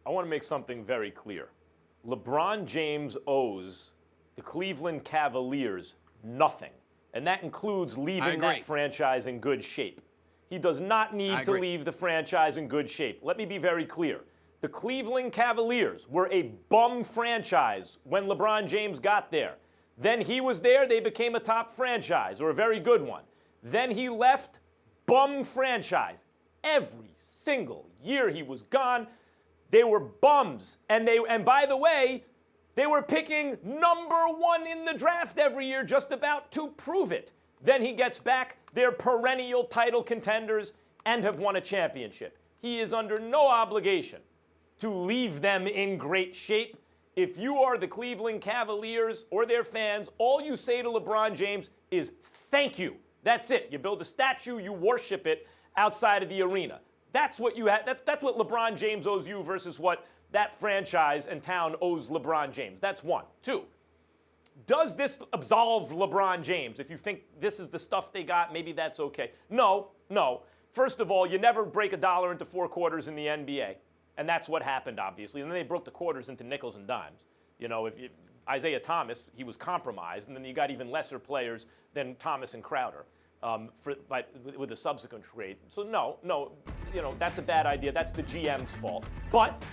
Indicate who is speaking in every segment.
Speaker 1: I want to make something very clear. LeBron James owes the Cleveland Cavaliers nothing, and that includes leaving that franchise in good shape. He does not need to leave the franchise in good shape. Let me be very clear. The Cleveland Cavaliers were a bum franchise when LeBron James got there. Then he was there, they became a top franchise, or a very good one. Then he left, bum franchise. Every single year he was gone, they were bums. And by the way, they were picking #1 in the draft every year just about to prove it. Then he gets back, they're perennial title contenders and have won a championship. He is under no obligation to leave them in great shape. If you are the Cleveland Cavaliers or their fans, all you say to LeBron James is thank you. That's it. You build a statue, you worship it outside of the arena. That's what you have. That's what LeBron James owes you versus what that franchise and town owes LeBron James. That's one. Two, does this absolve LeBron James? If you think this is the stuff they got, maybe that's okay. No. First of all, you never break a dollar into 4 quarters in the NBA. And that's what happened, obviously. And then they broke the quarters into nickels and dimes. You know, Isaiah Thomas, he was compromised, and then you got even lesser players than Thomas and Crowder with a subsequent trade. So no, you know, that's a bad idea. That's the GM's fault. But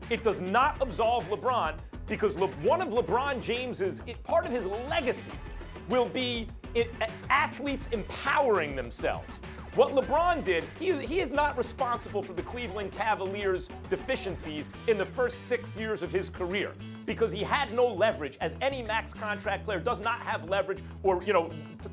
Speaker 1: it does not absolve LeBron, because one of LeBron James's, part of his legacy will be athletes empowering themselves. What LeBron did, he is not responsible for the Cleveland Cavaliers' deficiencies in the first 6 years of his career, because he had no leverage, as any max contract player does not have leverage, or, you know,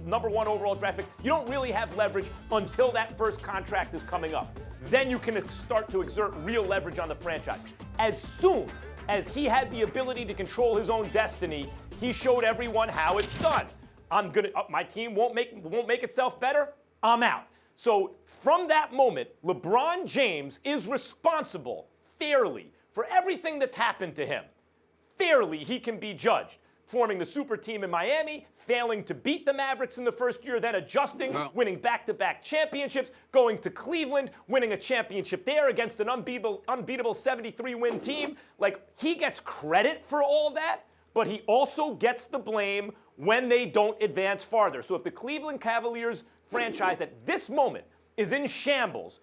Speaker 1: #1 overall draft pick. You don't really have leverage until that first contract is coming up. Then you can start to exert real leverage on the franchise. As soon as he had the ability to control his own destiny, he showed everyone how it's done. My team won't make itself better. I'm out. So from that moment, LeBron James is responsible fairly for everything that's happened to him. Fairly, he can be judged. Forming the super team in Miami, failing to beat the Mavericks in the first year, then adjusting, winning back-to-back championships, going to Cleveland, winning a championship there against an unbeatable 73-win team. Like, he gets credit for all that, but he also gets the blame when they don't advance farther. So if the Cleveland Cavaliers franchise at this moment is in shambles,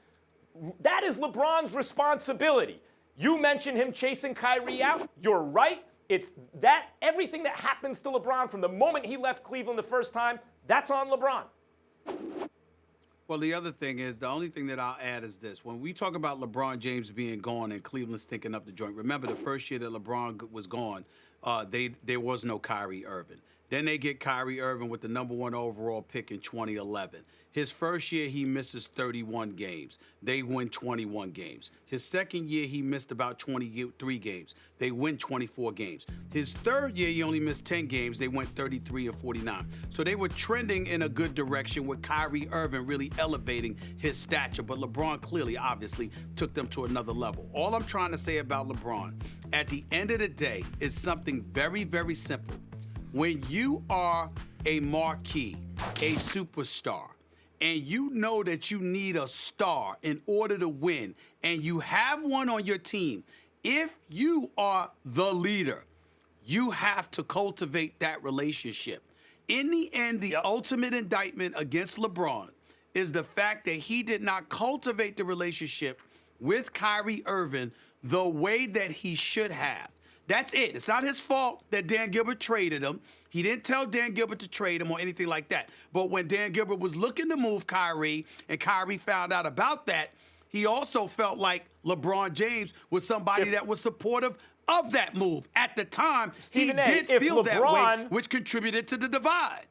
Speaker 1: that is LeBron's responsibility. You mentioned him chasing Kyrie out. You're right. It's that everything that happens to LeBron from the moment he left Cleveland the first time, that's on LeBron.
Speaker 2: Well, the other thing is, the only thing that I'll add is this. When we talk about LeBron James being gone and Cleveland stinking up the joint, remember the first year that LeBron was gone, there was no Kyrie Irving. Then they get Kyrie Irving with the #1 overall pick in 2011. His first year, he misses 31 games. They win 21 games. His second year, he missed about 23 games. They win 24 games. His third year, he only missed 10 games. They went 33 and 49. So they were trending in a good direction with Kyrie Irving really elevating his stature. But LeBron clearly, obviously, took them to another level. All I'm trying to say about LeBron, at the end of the day, is something very, very simple. When you are a marquee, a superstar, and you know that you need a star in order to win, and you have one on your team, if you are the leader, you have to cultivate that relationship. In the end, the ultimate indictment against LeBron is the fact that he did not cultivate the relationship with Kyrie Irving the way that he should have. That's it. It's not his fault that Dan Gilbert traded him. He didn't tell Dan Gilbert to trade him or anything like that. But when Dan Gilbert was looking to move Kyrie and Kyrie found out about that, he also felt like LeBron James was somebody that was supportive of that move. At the time, he did feel that way, which contributed to the divide.